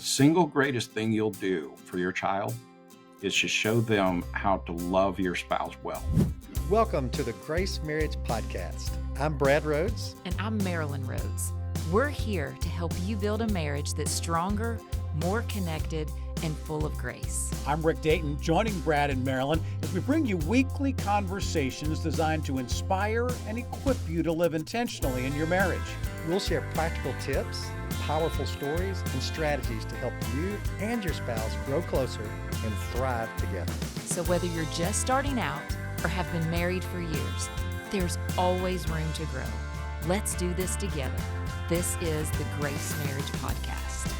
single greatest thing you'll do for your child is to show them how to love your spouse well. Welcome to the Grace Marriage Podcast. I'm Brad Rhodes. And I'm Marilyn Rhodes. We're here to help you build a marriage that's stronger, more connected, and full of grace. I'm Rick Dayton, joining Brad and Marilyn as we bring you weekly conversations designed to inspire and equip you to live intentionally in your marriage. We'll share practical tips, powerful stories, and strategies to help you and your spouse grow closer and thrive together. So whether you're just starting out or have been married for years, there's always room to grow. Let's do this together. This is the Grace Marriage Podcast.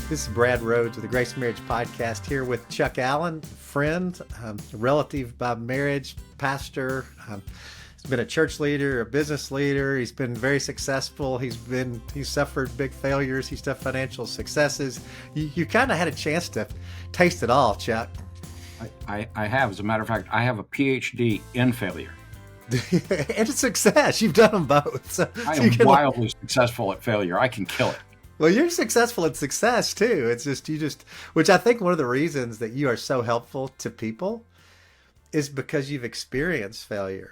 This is Brad Rhodes with the Grace Marriage Podcast, here with Chuck Allen, friend, relative by marriage, pastor. He's been a church leader, a business leader. He's been very successful. He's suffered big failures. He's had financial successes. You kind of had a chance to taste it all, Chuck. I have. As a matter of fact, I have a PhD in failure. And success. You've done them both. So I am wildly successful at failure. I can kill it. Well, you're successful at success too. It's just, which I think one of the reasons that you are so helpful to people is because you've experienced failure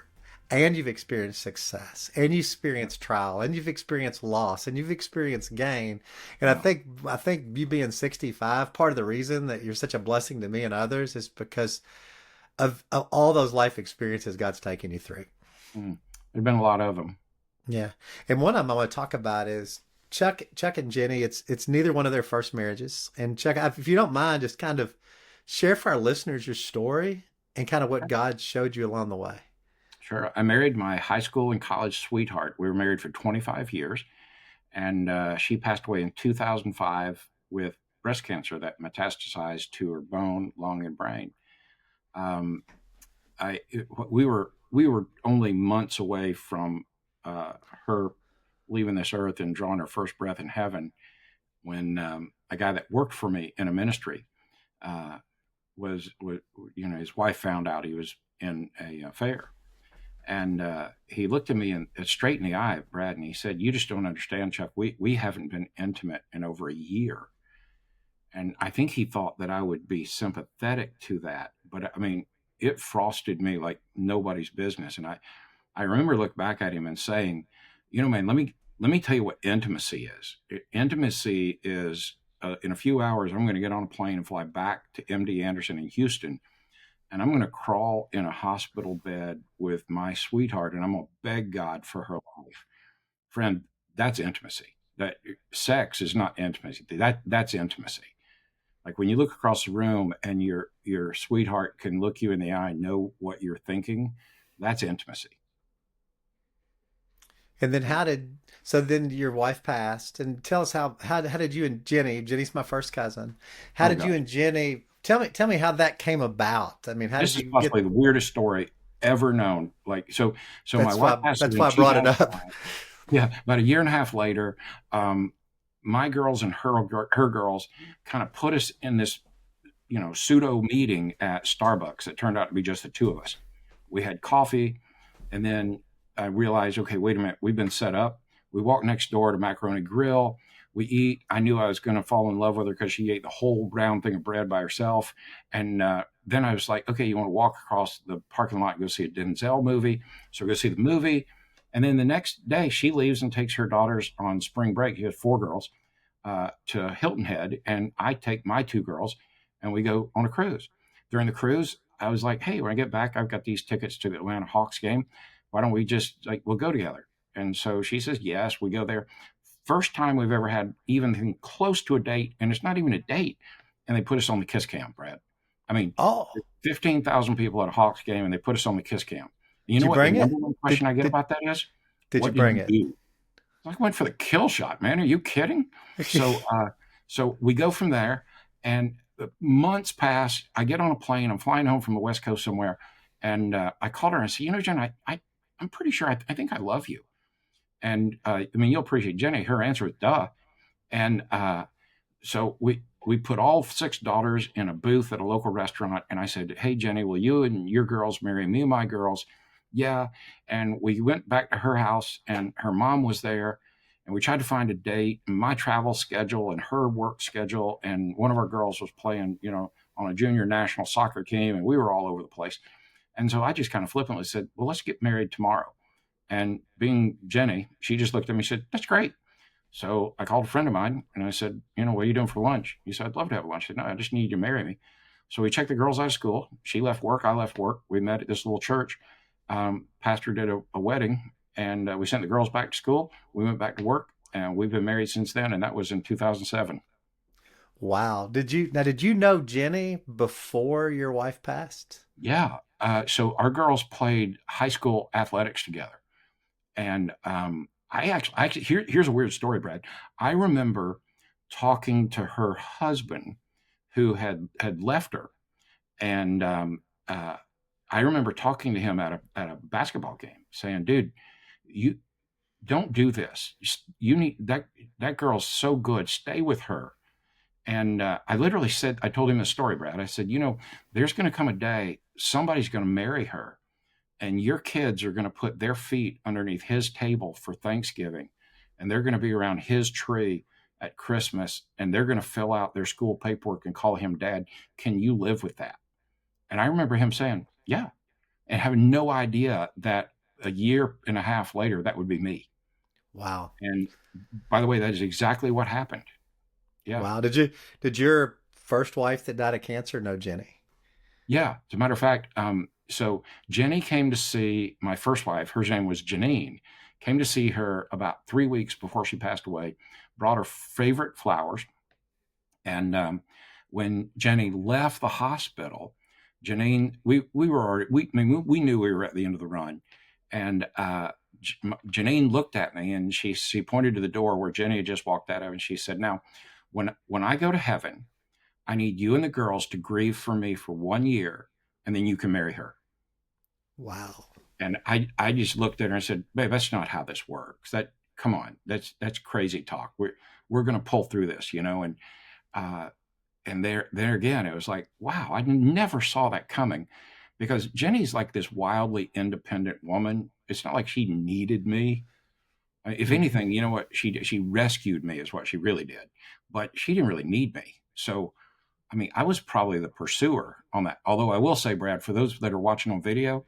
and you've experienced success and you've experienced trial and you've experienced loss and you've experienced gain. And I think you being 65, part of the reason that you're such a blessing to me and others is because of all those life experiences God's taken you through. There've been a lot of them. Yeah. And one of them I want to talk about is Chuck and Jenny. It's neither one of their first marriages. And Chuck, if you don't mind, just kind of share for our listeners your story and kind of what God showed you along the way. Sure. I married my high school and college sweetheart. We were married for 25 years, and she passed away in 2005 with breast cancer that metastasized to her bone, lung, and brain. We were only months away from her leaving this earth and drawing her first breath in heaven when a guy that worked for me in a ministry was his wife found out he was in a affair. And he looked at me and straight in the eye, Brad, and he said, "You just don't understand, Chuck. We haven't been intimate in over a year." And I think he thought that I would be sympathetic to that. But I mean, it frosted me like nobody's business. And I remember looking back at him and saying, man, let me tell you what intimacy is. Intimacy is in a few hours, I'm going to get on a plane and fly back to MD Anderson in Houston. And I'm going to crawl in a hospital bed with my sweetheart, and I'm going to beg God for her life. Friend, that's intimacy. That sex is not intimacy. That's intimacy. Like when you look across the room and your sweetheart can look you in the eye and know what you're thinking, that's intimacy. And then then your wife passed, and tell us how did you and Jenny's my first cousin. How did you and Jenny, tell me how that came about? I mean, this is possibly the weirdest story ever known. Like, so my wife passed away. That's why I brought it up. Yeah. About a year and a half later, my girls and her girls kind of put us in this, pseudo meeting at Starbucks. It turned out to be just the two of us. We had coffee, and then I realized, okay, wait a minute, we've been set up. We walk next door to Macaroni Grill. We eat. I knew I was going to fall in love with her because she ate the whole round thing of bread by herself. And then I was like, okay, you want to walk across the parking lot and go see a Denzel movie? So go see the movie. And then the next day she leaves and takes her daughters on spring break. She has 4 girls to Hilton Head. And I take my 2 girls and we go on a cruise. During the cruise, I was like, hey, when I get back, I've got these tickets to the Atlanta Hawks game. Why don't we just we'll go together? And so she says, yes, we go there. First time we've ever had even close to a date, and it's not even a date. And they put us on the kiss cam, Brad. I mean, 15,000 people at a Hawks game, and they put us on the kiss cam. You know what the number one question I get about that is? Did you bring it? I went for the kill shot, man. Are you kidding? So we go from there, and months pass. I get on a plane. I'm flying home from the West Coast somewhere, and I called her and I said, Jen, I'm pretty sure I think I love you. And you'll appreciate Jenny. Her answer was duh. And so we put all 6 daughters in a booth at a local restaurant. And I said, hey, Jenny, will you and your girls marry me and my girls? Yeah. And we went back to her house, and her mom was there. And we tried to find a date, and my travel schedule and her work schedule. And one of our girls was playing, on a junior national soccer team, and we were all over the place. And so I just kind of flippantly said, well, let's get married tomorrow. And being Jenny, she just looked at me and said, that's great. So I called a friend of mine and I said, what are you doing for lunch? He said, I'd love to have lunch. I said, no, I just need you to marry me. So we checked the girls out of school. She left work. I left work. We met at this little church. Pastor did a wedding, and we sent the girls back to school. We went back to work, and we've been married since then. And that was in 2007. Wow. Did you know Jenny before your wife passed? Yeah. So our girls played high school athletics together. And here's a weird story, Brad. I remember talking to her husband, who had left her, and I remember talking to him at a basketball game, saying, "Dude, you don't do this. You need that girl's so good. Stay with her." And I literally said, I told him the story, Brad. I said, there's going to come a day somebody's going to marry her, and your kids are going to put their feet underneath his table for Thanksgiving, and they're going to be around his tree at Christmas, and they're going to fill out their school paperwork and call him dad. Can you live with that? And I remember him saying, yeah, and having no idea that a year and a half later, that would be me. Wow. And by the way, that is exactly what happened. Yeah. Wow. Did your first wife that died of cancer know Jenny? Yeah. As a matter of fact, so Jenny came to see my first wife. Her name was Janine. Came to see her about 3 weeks before she passed away. Brought her favorite flowers. And when Jenny left the hospital, Janine, we knew we were at the end of the run, and Janine looked at me, and she pointed to the door where Jenny had just walked out of, and she said, "Now, when I go to heaven, I need you and the girls to grieve for me for 1 year, and then you can marry her." Wow. And I just looked at her and said, "Babe, that's not how this works. Come on, that's crazy talk. We're going to pull through this, And there again, it was like, wow, I never saw that coming, because Jenny's like this wildly independent woman. It's not like she needed me. If anything, you know what? She rescued me is what she really did, but she didn't really need me. So, I mean, I was probably the pursuer on that. Although I will say, Brad, for those that are watching on video,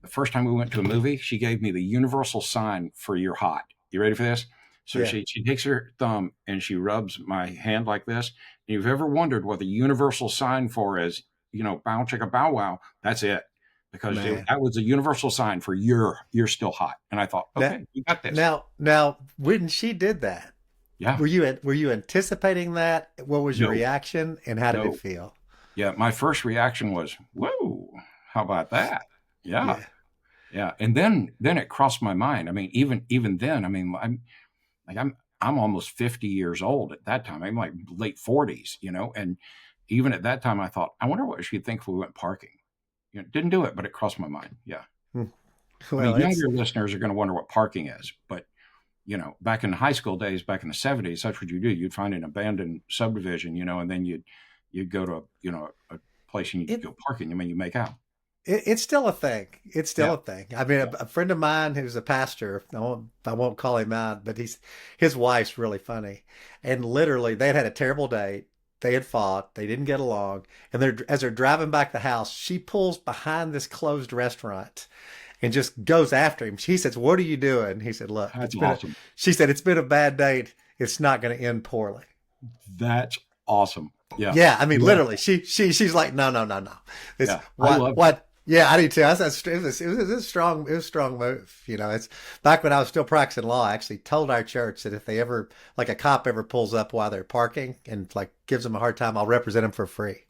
the first time we went to a movie, she gave me the universal sign for "you're hot." You ready for this? So Yeah. she takes her thumb and she rubs my hand like this. And you've ever wondered what the universal sign for is, bow chicka bow wow, that's it. Because Man. that was a universal sign for you're still hot. And I thought, Now, okay, you got this. now, when she did that, Yeah. were you anticipating that? What was your No. reaction, and how did No. it feel? Yeah. My first reaction was, whoa, how about that? Yeah. Yeah. And then it crossed my mind. I mean, even then, I mean, I'm almost 50 years old at that time. I'm like late 40s, and even at that time I thought, I wonder what she'd think if we went parking. Didn't do it, but it crossed my mind. Yeah. Hmm. I Well, mean, younger listeners are going to wonder what parking is, but back in high school days, back in the 70s, that's what you do. You'd find an abandoned subdivision, and then you'd go to, a place and you'd go parking. I mean, you make out. it's still a thing. It's still Yeah. a thing. I mean, a friend of mine who's a pastor, I won't call him out, but his wife's really funny. And literally, they had a terrible date. They had fought. They didn't get along. And as they're driving back the house, she pulls behind this closed restaurant and just goes after him. She says, "What are you doing?" He said, "Look, That's awesome. she said, "It's been a bad date. It's not going to end poorly." That's awesome. Yeah. Yeah, I mean, literally, she's like, "No. It's Yeah, I love what." Yeah, I do too. It was a strong move. It's back when I was still practicing law. I actually told our church that if they ever, like a cop ever pulls up while they're parking and like gives them a hard time, I'll represent them for free.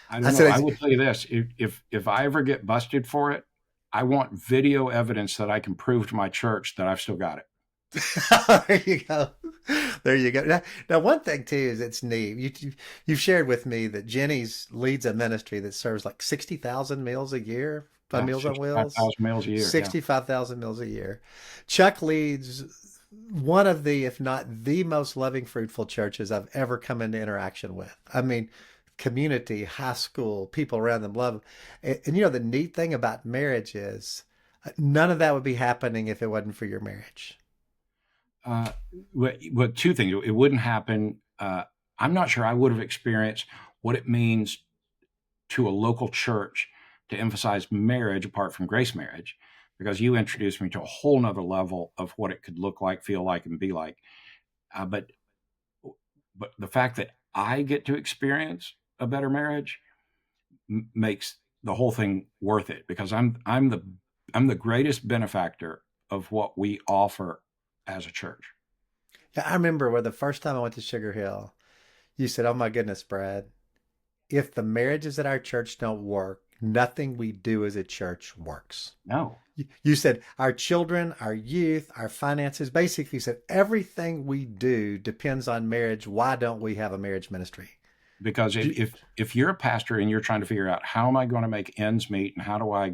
I don't know. I will tell you this: if I ever get busted for it, I want video evidence that I can prove to my church that I've still got it. There you go. There you go. Now, one thing too is it's neat. You've shared with me that Jenny's leads a ministry that serves like 60,000 meals a year by Meals on Wheels. 65,000 meals a year. 65,000 meals a year. Chuck leads one of the, if not the most loving, fruitful churches I've ever come into interaction with. I mean, community, high school, people around them love them. And the neat thing about marriage is None of that would be happening if it wasn't for your marriage. Uh, well, two things. It wouldn't happen. I'm not sure I would have experienced what it means to a local church to emphasize marriage apart from grace marriage, because you introduced me to a whole nother level of what it could look like, feel like, and be like. But the fact that I get to experience a better marriage makes the whole thing worth it, because I'm the greatest benefactor of what we offer as a church. Yeah, I remember where the first time I went to Sugar Hill, you said, "Oh my goodness, Brad, if the marriages at our church don't work, nothing we do as a church works." No, You said our children, our youth, our finances, basically you said everything we do depends on marriage. Why don't we have a marriage ministry? because if you're a pastor and you're trying to figure out how am I going to make ends meet and how do I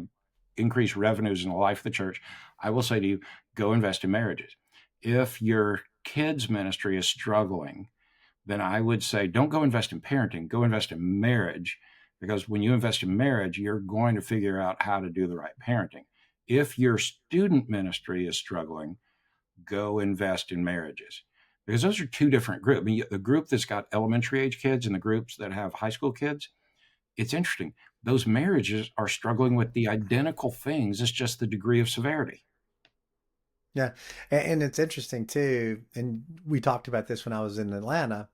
increase revenues in the life of the church, I will say to you, go invest in marriages. If your kids ministry is struggling, then I would say don't go invest in parenting, go invest in marriage, because when you invest in marriage, you're going to figure out how to do the right parenting. If your student ministry is struggling, go invest in marriages, because those are two different groups. I mean, the group that's got elementary age kids and the groups that have high school kids, it's interesting. Those marriages are struggling with the identical things. It's just the degree of severity. Yeah. And it's interesting too. And we talked about this when I was in Atlanta,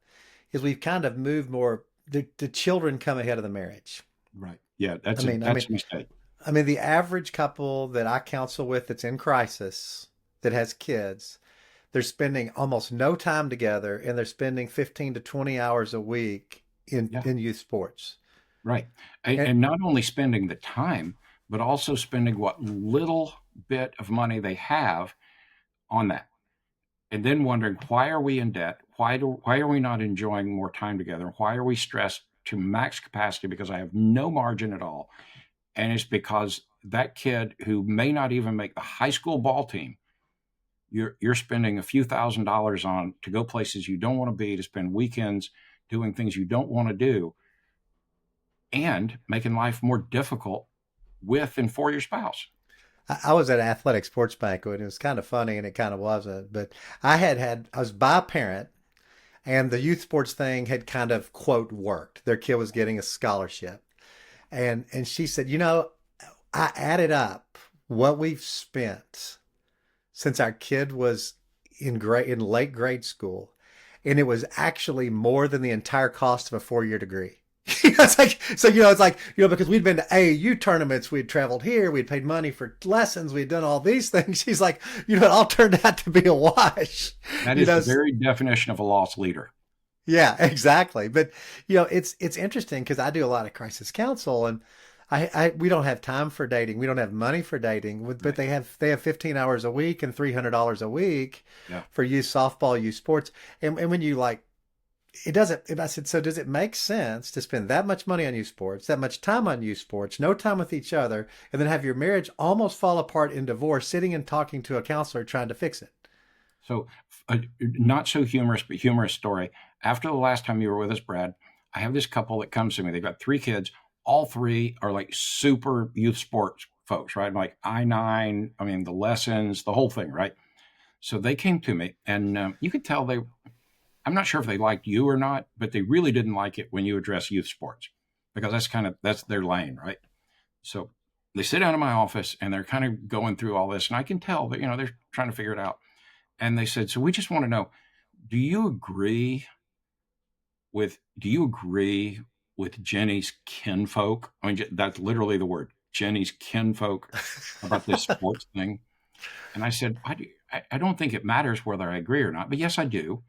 is we've kind of moved more, the children come ahead of the marriage. Right. Yeah, I that's a mean, I that's mean, a mistake. I mean, the average couple that I counsel with that's in crisis, that has kids, they're spending almost no time together and they're spending 15 to 20 hours a week Yeah. in youth sports. Right. And, And and not only spending the time, but also spending what little bit of money they have on that. And then wondering, why are we in debt? Why are we not enjoying more time together? Why are we stressed to max capacity because I have no margin at all? And it's because that kid who may not even make the high school ball team, you're spending a few $1,000s on to go places you don't want to be, to spend weekends doing things you don't want to do, and making life more difficult with and for your spouse. I was at an athletic sports banquet and it was kind of funny and it kind of wasn't, but I was by a parent and the youth sports thing had kind of quote worked. Their kid was getting a scholarship. And she said, I added up what we've spent since our kid was in late grade school, and it was actually more than the entire cost of a 4-year degree. It's like so, it's like because we'd been to AAU tournaments, we'd traveled here, we'd paid money for lessons, we'd done all these things. She's like, it all turned out to be a wash. That You is know, the very definition of a lost leader. yeah, exactly. But it's interesting because I do a lot of crisis counsel, and we don't have time for dating. We don't have money for dating, but Right. they have 15 hours a week and $300 a week Yeah. for youth softball, youth sports. And when you like, it doesn't. I said, so does it make sense to spend that much money on youth sports, that much time on youth sports, no time with each other, and then have your marriage almost fall apart in divorce, sitting and talking to a counselor trying to fix it? So, not so humorous, but humorous story. After the last time you were with us, Brad, I have this couple that comes to me. They've got three kids. All three are like super youth sports folks, right? Like I-9, I mean, the lessons, the whole thing, right? So they came to me, and you could tell I'm not sure if they liked you or not, but they really didn't like it when you address youth sports, because that's their lane, right? So they sit down in my office and they're kind of going through all this, and I can tell that, they're trying to figure it out. And they said, so we just want to know, do you agree do you agree with Jenny's kinfolk? I mean, that's literally the word, Jenny's kinfolk, about this sports thing. And I said, I don't think it matters whether I agree or not, but yes, I do.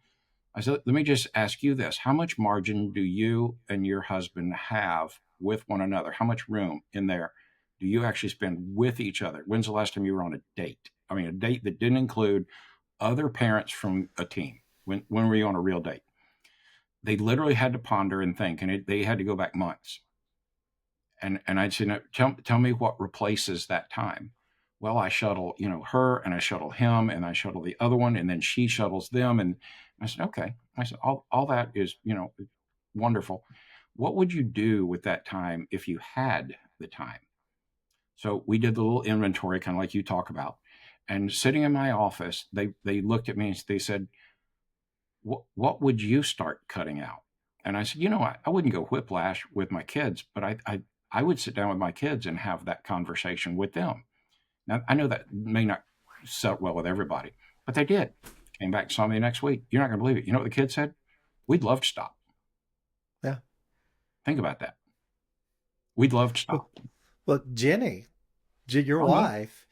I said, let me just ask you this. How much margin do you and your husband have with one another? How much room in there do you actually spend with each other? When's the last time you were on a date? I mean, a date that didn't include other parents from a team. When were you on a real date? They literally had to ponder and think, and they had to go back months. And I'd say, no, tell me what replaces that time. Well, I shuttle, her, and I shuttle him, and I shuttle the other one, and then she shuttles them. And I said, okay. I said, all that is, wonderful. What would you do with that time if you had the time? So we did the little inventory, kind of like you talk about. And sitting in my office, they looked at me and they said, what would you start cutting out? And I said, I wouldn't go whiplash with my kids, but I would sit down with my kids and have that conversation with them. Now, I know that may not set well with everybody, but they did. Came back and saw me next week. You're not going to believe it. You know what the kid said? We'd love to stop. Yeah. Think about that. We'd love to stop. Well, Jenny, your Oh, yeah. wife,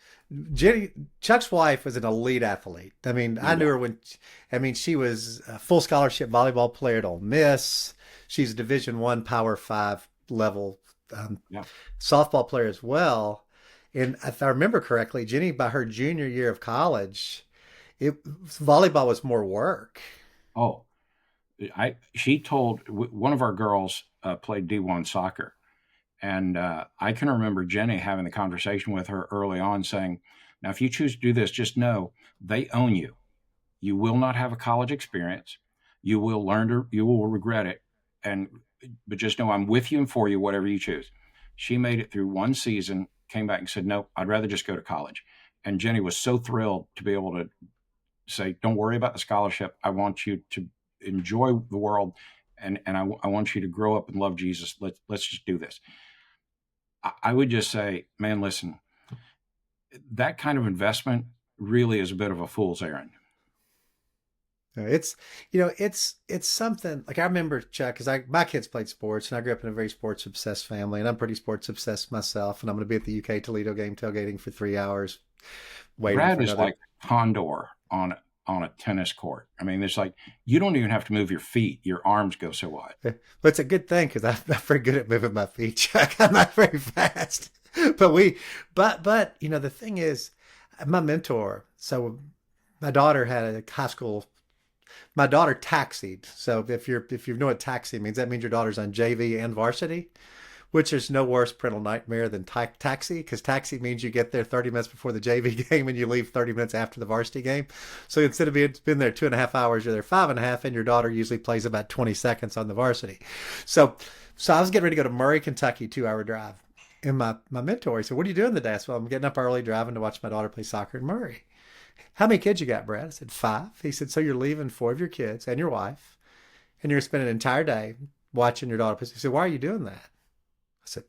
Jenny, Chuck's wife was an elite athlete. I mean, I knew her she was a full scholarship volleyball player at Ole Miss. She's a Division I Power Five level Yeah. softball player as well. And if I remember correctly, Jenny, by her junior year of college, volleyball was more work. Oh, she told one of our girls played D1 soccer. And I can remember Jenny having the conversation with her early on saying, now, if you choose to do this, just know they own you. You will not have a college experience. You will you will regret it. But just know I'm with you and for you, whatever you choose. She made it through one season, came back and said, no, I'd rather just go to college. And Jenny was so thrilled to be able to say, don't worry about the scholarship. I want you to enjoy the world. And I want you to grow up and love Jesus. Let's just do this. I would just say, man, listen, that kind of investment really is a bit of a fool's errand. It's it's something like I remember Chuck because my kids played sports and I grew up in a very sports obsessed family and I'm pretty sports obsessed myself and I'm going to be at the UK Toledo game tailgating for 3 hours waiting Brad for is another. like Condor on a tennis court. I mean, it's like you don't even have to move your feet; your arms go so wide. But it's a good thing because I'm not very good at moving my feet, Chuck. I'm not very fast. But the thing is, my mentor. So my daughter had a high school. My daughter taxied. So if you know what taxi means, that means your daughter's on JV and varsity, which is no worse parental nightmare than taxi, because taxi means you get there 30 minutes before the JV game and you leave 30 minutes after the varsity game. So instead of been there 2.5 hours, you're there 5.5, and your daughter usually plays about 20 seconds on the varsity. So I was getting ready to go to Murray, Kentucky, 2 hour drive. And my mentor, he said, what are you doing today? I said, well, I'm getting up early driving to watch my daughter play soccer in Murray. How many kids you got, Brad? I said, 5. He said, so you're leaving 4 of your kids and your wife, and you're going to spend an entire day watching your daughter play. He said, why are you doing that? I said,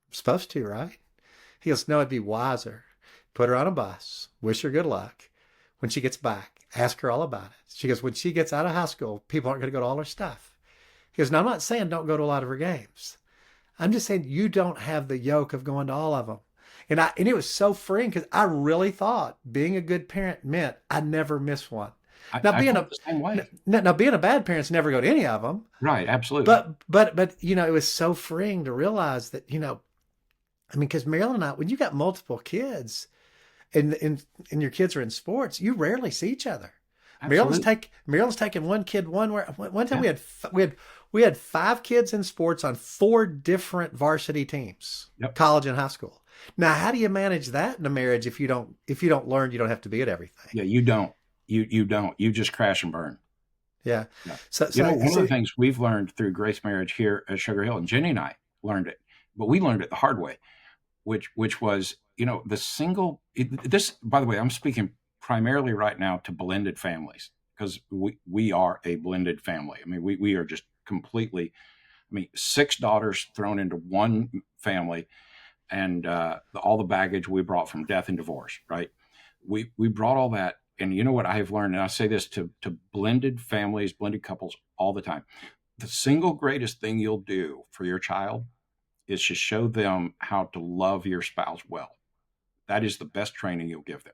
I'm supposed to, right? He goes, no, it'd be wiser. Put her on a bus, wish her good luck. When she gets back, ask her all about it. She goes, when she gets out of high school, people aren't going to go to all her stuff. He goes, now I'm not saying don't go to a lot of her games. I'm just saying you don't have the yoke of going to all of them. And it was so freeing because I really thought being a good parent meant I never miss one. Now I being felt the same way. now being a bad parent's never go to any of them. Right, absolutely. But it was so freeing to realize that I mean, because Marilyn and I, when you got multiple kids, and your kids are in sports, you rarely see each other. Absolutely. Marilyn's taking one kid one time Yeah. we had 5 kids in sports on 4 different varsity teams, Yep. college and high school. Now, how do you manage that in a marriage if you don't learn you don't have to be at everything? Yeah, you don't. You don't. You just crash and burn. Yeah. Yeah. So One of the things we've learned through Grace Marriage here at Sugar Hill, and Jenny and I learned it, but we learned it the hard way, which was, this, by the way, I'm speaking primarily right now to blended families because we are a blended family. I mean, we are just completely, 6 daughters thrown into one family and all the baggage we brought from death and divorce, right? We brought all that. And you know what I have learned, and I say this to blended families, blended couples all the time. The single greatest thing you'll do for your child is to show them how to love your spouse well. That is the best training you'll give them.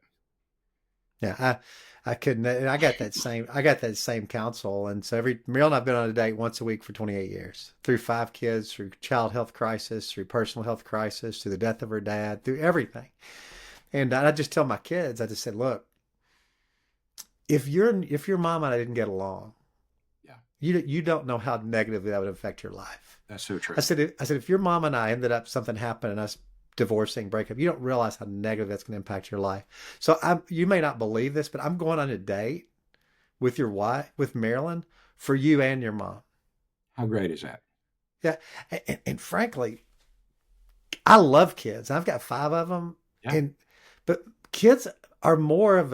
Yeah, I couldn't. And I got that same counsel. And so Meryl and I've been on a date once a week for 28 years, through 5 kids, through child health crisis, through personal health crisis, through the death of her dad, through everything. And I just tell my kids, I just said, look, if your mom and I didn't get along, Yeah, you don't know how negatively that would affect your life. that's so true. I said, if your mom and I ended up something happened and us divorcing, breakup, you don't realize how negative that's going to impact your life. So you may not believe this, but I'm going on a date with your wife, with Marilyn, for you and your mom. How great is that? Yeah. And frankly, I love kids. I've got 5 of them, Yeah, and but kids are more of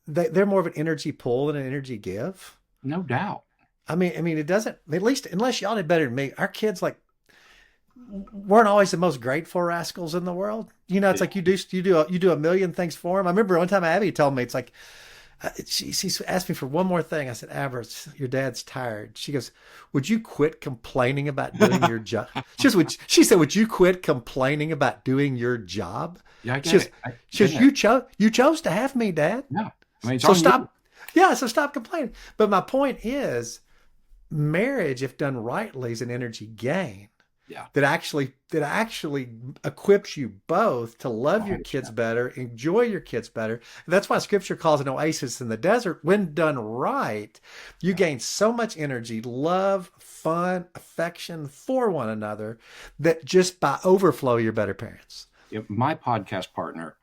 they're more of an energy pull than an energy give. no doubt. I mean, it doesn't, at least unless y'all did better than me. Our kids like weren't always the most grateful rascals in the world. It's Yeah. like you do a million things for them. I remember one time Abby told me, it's like she asked me for one more thing. I said, Abra, your dad's tired. She goes, would you quit complaining about doing your job? She said, would you quit complaining about doing your job? Yeah, I She get goes, it. I she get goes, it. you chose to have me, Dad. Yeah. I mean, it's So on you. stop. Yeah, so stop complaining. But my point is, marriage, if done rightly, is an energy gain Yeah. that actually equips you both to love your kids 100%. better, enjoy your kids better. And that's why scripture calls it an oasis in the desert. When done right, you Yeah. gain so much energy, love, fun, affection for one another, that just by overflow, you're better parents. Yeah, my podcast partner,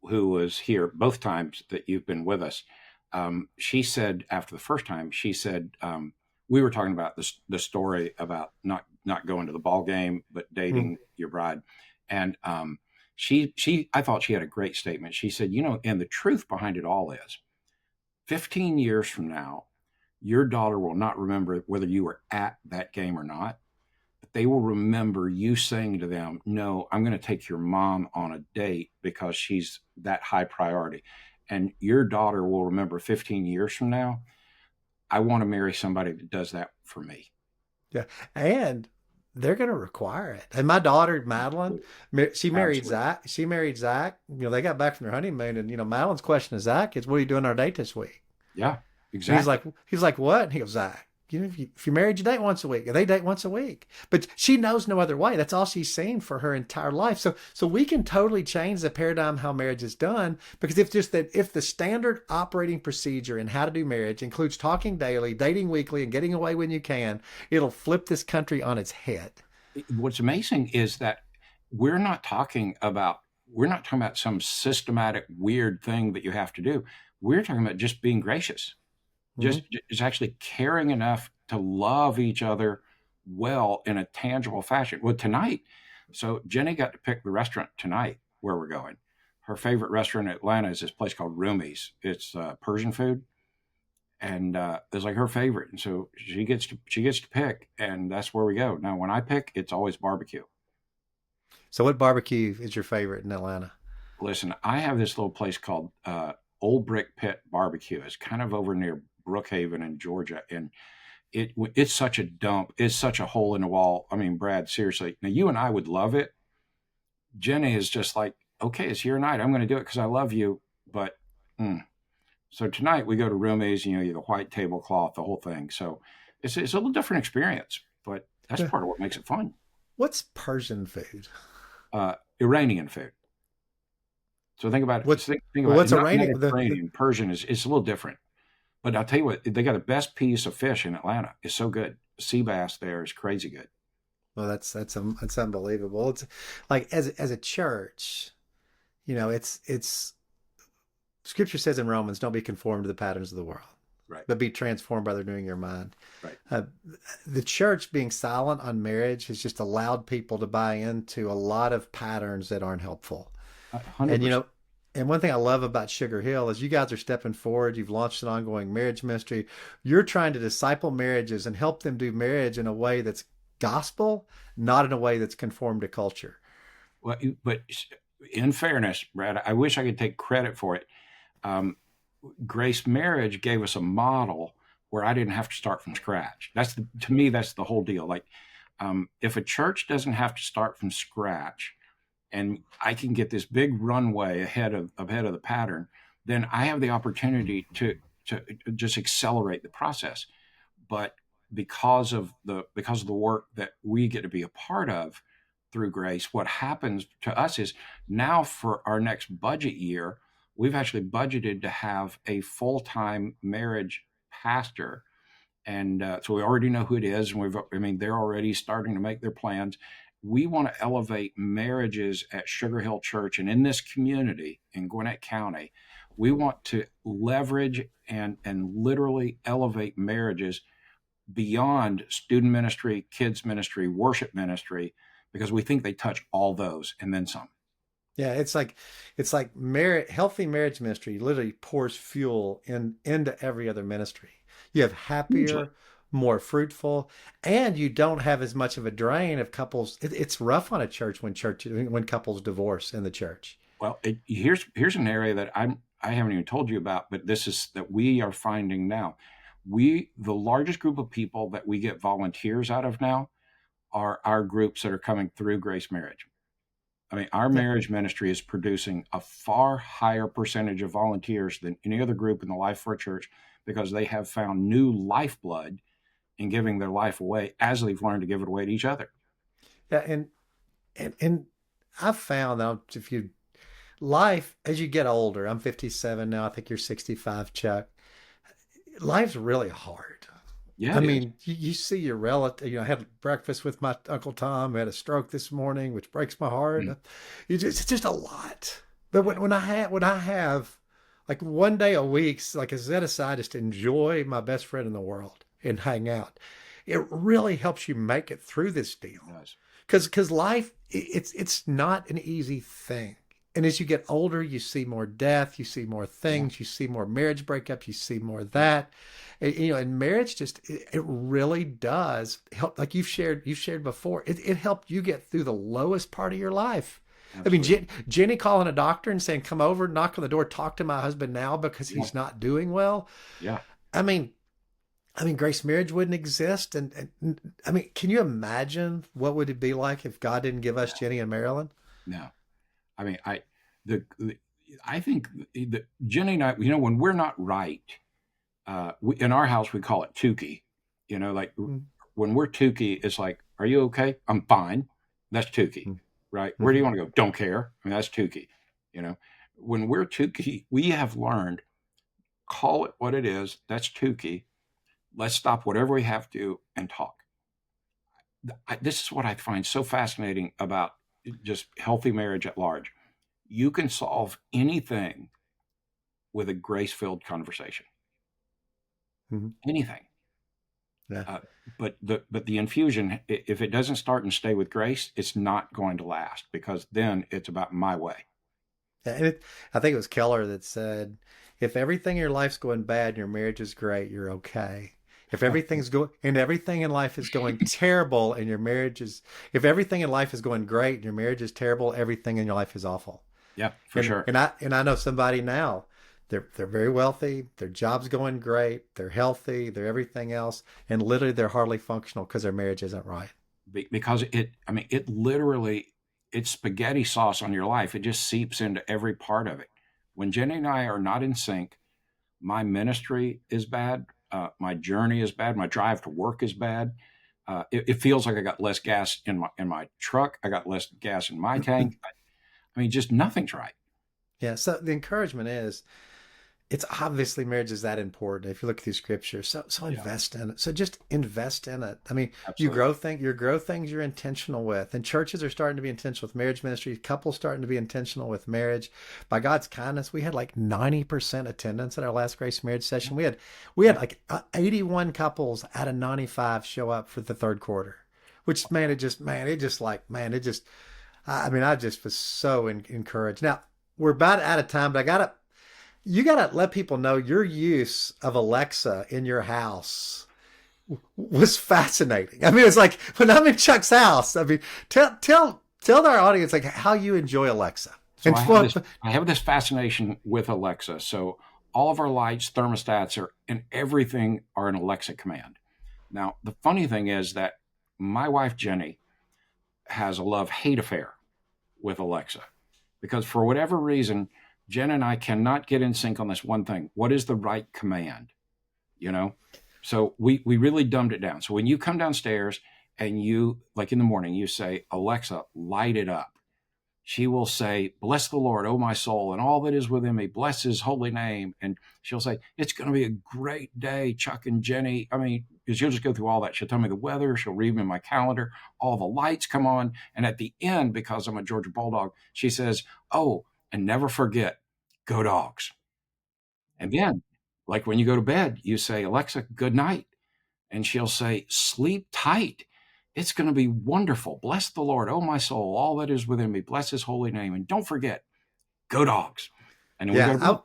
who was here both times that you've been with us, she said after the first time, she said we were talking about the story about not going to the ball game but Mm. dating your bride, and I thought she had a great statement. She said, and the truth behind it all is, 15 years from now, your daughter will not remember whether you were at that game or not. They will remember you saying to them, no, I'm going to take your mom on a date because she's that high priority. And your daughter will remember 15 years from now, I want to marry somebody that does that for me. Yeah. And they're going to require it. And my daughter, Madeline, she married Absolutely. Zach. She married Zach. They got back from their honeymoon, and Madeline's question to Zach is, "What are you doing on our date this week?" Yeah, And he's exactly. like, "What?" And he goes, "Zach, if you're married, you date once a week. They date once a week." But she knows no other way. That's all she's seen for her entire life. So we can totally change the paradigm how marriage is done, because if the standard operating procedure in how to do marriage includes talking daily, dating weekly, and getting away when you can, it'll flip this country on its head. What's amazing is that we're not talking about some systematic weird thing that you have to do. We're talking about just being gracious, Mhm. just actually caring enough to love each other well in a tangible fashion. Well, tonight, so Jenny got to pick the restaurant tonight where we're going. Her favorite restaurant in Atlanta is this place called Rumi's. It's Persian food, and it's like her favorite. And so she gets to pick, and that's where we go. Now, when I pick, it's always barbecue. So what barbecue is your favorite in Atlanta? Listen, I have this little place called Old Brick Pit Barbecue. It's kind of over near Brookhaven in Georgia, and it's such a dump. It's such a hole in the wall. I mean, Brad, seriously. Now, you and I would love it. Jenny is just like, okay, it's your night. I'm going to do it because I love you. But so tonight we go to Rumi's, the white tablecloth, the whole thing. So it's a little different experience, but that's Yeah. part of what makes it fun. What's Persian food? Iranian food. So think about it. What's Think well, about it. what's Not Iranian? Mediterranean. Persian is it's a little different. But I'll tell you what, they got the best piece of fish in Atlanta. It's so good. Sea bass there is crazy good. Well, that's unbelievable. It's like as a church, it's Scripture says in Romans, "Don't be conformed to the patterns of the world, Right. but be transformed by the renewing your mind." Right. Uh, the church being silent on marriage has just allowed people to buy into a lot of patterns that aren't helpful. And 100%. and one thing I love about Sugar Hill is you guys are stepping forward. You've launched an ongoing marriage ministry. You're trying to disciple marriages and help them do marriage in a way that's gospel, not in a way that's conformed to culture. Well, but in fairness, Brad, I wish I could take credit for it. Um, Grace Marriage gave us a model where I didn't have to start from scratch. To me, that's the whole deal. Like, if a church doesn't have to start from scratch, and I can get this big runway ahead of the pattern, then I have the opportunity to just accelerate the process. But because of the work that we get to be a part of through Grace, what happens to us is now for our next budget year, we've actually budgeted to have a full-time marriage pastor, and so we already know who it is, and they're already starting to make their plans. We want to elevate marriages at Sugar Hill Church and in this community in Gwinnett County. We want to leverage and literally elevate marriages beyond student ministry, kids ministry, worship ministry, because we think they touch all those and then some. Yeah, it's like healthy marriage ministry literally pours fuel into every other ministry. You have Hugely. happier, more fruitful, and you don't have as much of a drain of couples. It's rough on a church when couples divorce in the church. Well, here's an area that I haven't even told you about, but this is that we are finding now. The largest group of people that we get volunteers out of now are our groups that are coming through Grace Marriage. I mean, our Yeah. marriage ministry is producing a far higher percentage of volunteers than any other group in the life for a church, because they have found new lifeblood in giving their life away as they've learned to give it away to each other. Yeah, and I've found that if you life as you get older, I'm 57 now. I think you're 65, Chuck. Life's really hard. Yeah, I it is. mean, you see your relative. I had breakfast with my Uncle Tom, who had a stroke this morning, which breaks my heart. Mm. It's just a lot. But when I have like one day a week, like a set aside, just to enjoy my best friend in the world and hang out, it really helps you make it through this deal. It does. Because life, it's not an easy thing. And as you get older, you see more death, you see more Yeah. things, you see more marriage breakups, you see more of that. And marriage just it really does help. Like you've shared before, it helped you get through the lowest part of your life. I mean, Absolutely. Jenny calling a doctor and saying, "Come over, knock on the door, talk to my husband now because Yeah. he's not doing well." Yeah. I mean, Grace Marriage wouldn't exist, and I mean, can you imagine what would it be like if God didn't give us Jenny and Marilyn? No. I mean, the I think that Jenny and I, when we're not right, in our house we call it Tukey. Like when we're Tukey, it's like, "Are you okay?" "I'm fine." That's Tukey, right? "Where do Mm-hmm. you want to go?" "Don't care." I mean, that's Tukey. You know, when we're Tukey, we have learned, call it what it is. That's Tukey. Let's stop whatever we have to and talk. This is what I find so fascinating about just healthy marriage at large. You can solve anything with a grace-filled conversation. Mm-hmm. Anything. Yeah. Uh, but the infusion, if it doesn't start and stay with grace, it's not going to last, because then it's about my way. Yeah, and I think it was Keller that said, if everything in your life's going bad and your marriage is great, you're okay. If everything in life is going terrible and your marriage is, if everything in life is going great and your marriage is terrible, everything in your life is awful. Yeah, for And sure. and I know somebody now. They're very wealthy. Their job's going great. They're healthy. They're everything else, and literally they're hardly functional because their marriage isn't right. Because it literally, it's spaghetti sauce on your life. It just seeps into every part of it. When Jenny and I are not in sync, my ministry is bad. My journey is bad. My drive to work is bad. It feels like I got less gas in my truck. I got less gas in my tank. I mean, just nothing's right. Yeah. So the encouragement is, it's obviously marriage is that important. If you look through scripture, so Yeah, invest in it. So just invest in it. I mean, absolutely. you grow things you're intentional with, and churches are starting to be intentional with marriage ministry. Couples starting to be intentional with marriage. By God's kindness, we had like 90% attendance at our last Grace Marriage session. We had Yeah. like 81 couples out of 95 show up for the third quarter, which man, I just was so encouraged. Now we're about out of time, but you got to let people know your use of Alexa in your house was fascinating. I mean, it's like when I'm in Chuck's house. I mean, tell our audience like how you enjoy Alexa. So And I have this fascination with Alexa. So all of our lights, thermostats and everything are an Alexa command. Now, the funny thing is that my wife Jenny has a love-hate affair with Alexa, because for whatever reason, Jen and I cannot get in sync on this one thing. What is the right command? You know? So we really dumbed it down. So when you come downstairs and you, like in the morning, you say, "Alexa, light it up," she will say, "Bless the Lord, oh my soul, and all that is within me. Bless his holy name." And she'll say, "It's going to be a great day, Chuck and Jenny." I mean, she'll just go through all that. She'll tell me the weather. She'll read me my calendar. All the lights come on. And at the end, because I'm a Georgia Bulldog, she says, "Oh, and never forget, go dogs." And then, like when you go to bed, you say, "Alexa, good night." And she'll say, "Sleep tight." It's going to be wonderful. Bless the Lord, oh my soul, all that is within me. Bless his holy name. And don't forget, go dogs. And then we go to Yeah. bed.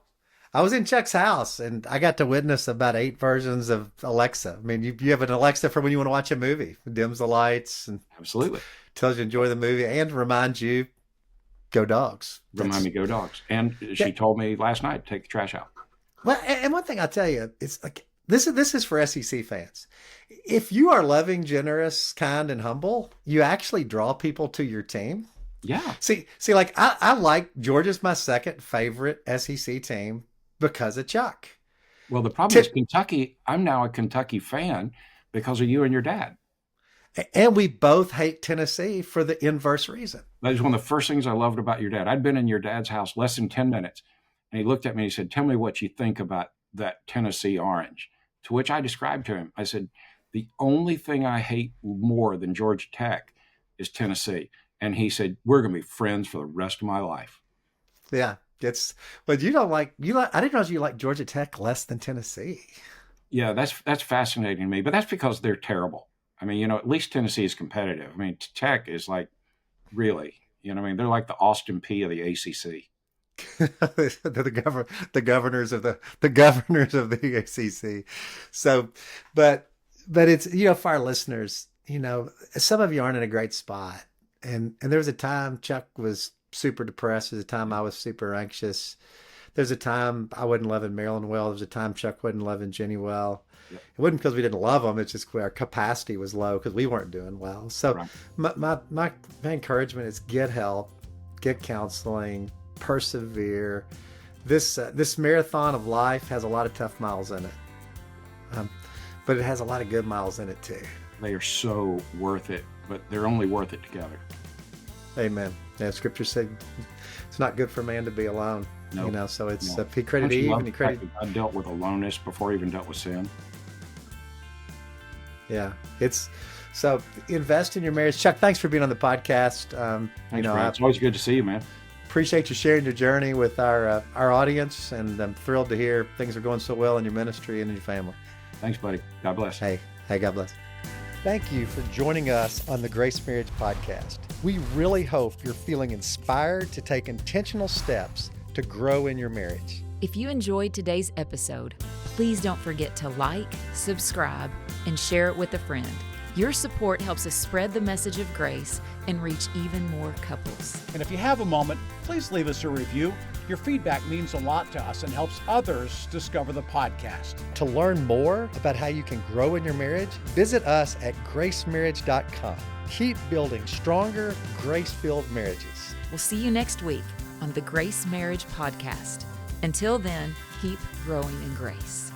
I was in Chuck's house and I got to witness about 8 versions of Alexa. I mean, you have an Alexa for when you want to watch a movie. It dims the lights and Absolutely. tells you to enjoy the movie and reminds you, go dogs. Remind me, go dogs. And she told me last night, take the trash out. Well, and one thing I'll tell you, it's like, this is for SEC fans. If you are loving, generous, kind, and humble, you actually draw people to your team. Yeah. See, like I like Georgia's my second favorite SEC team because of Chuck. Well, the problem is Kentucky. I'm now a Kentucky fan because of you and your dad. And we both hate Tennessee for the inverse reason. That is one of the first things I loved about your dad. I'd been in your dad's house less than 10 minutes, and he looked at me and he said, tell me what you think about that Tennessee orange. To which I described to him, I said, the only thing I hate more than Georgia Tech is Tennessee. And he said, we're going to be friends for the rest of my life. Yeah. But you don't like, I didn't know you like Georgia Tech less than Tennessee. Yeah, that's fascinating to me, but that's because they're terrible. I mean, at least Tennessee is competitive. I mean, Tech is like, really, I mean, they're like the Austin P of the ACC. They're the governors of the ACC. So, but it's, for our listeners, some of you aren't in a great spot. And there was a time Chuck was super depressed. There's a time I was super anxious. There's a time I wasn't loving Marilyn well. There was a time Chuck wasn't loving Jenny well. Yep. It wasn't because we didn't love them. It's just our capacity was low because we weren't doing well. So right. my encouragement is get help, get counseling, persevere. This marathon of life has a lot of tough miles in it, but it has a lot of good miles in it too. They are so worth it, but they're only worth it together. Amen. Yeah, Scripture said it's not good for man to be alone. No. So it's he credited Eve and he credited. I dealt with aloneness before I even dealt with sin. Yeah, it's so invest in your marriage. Chuck, thanks for being on the podcast. Thanks, it's always good to see you, man. Appreciate you sharing your journey with our audience, and I'm thrilled to hear things are going so well in your ministry and in your family. Thanks, buddy. God bless. Hey, God bless. Thank you for joining us on the Grace Marriage Podcast. We really hope you're feeling inspired to take intentional steps to grow in your marriage. If you enjoyed today's episode, please don't forget to like, subscribe, and share it with a friend. Your support helps us spread the message of grace and reach even more couples. And if you have a moment, please leave us a review. Your feedback means a lot to us and helps others discover the podcast. To learn more about how you can grow in your marriage, visit us at gracemarriage.com. Keep building stronger, grace-filled marriages. We'll see you next week on the Grace Marriage Podcast. Until then, keep growing in grace.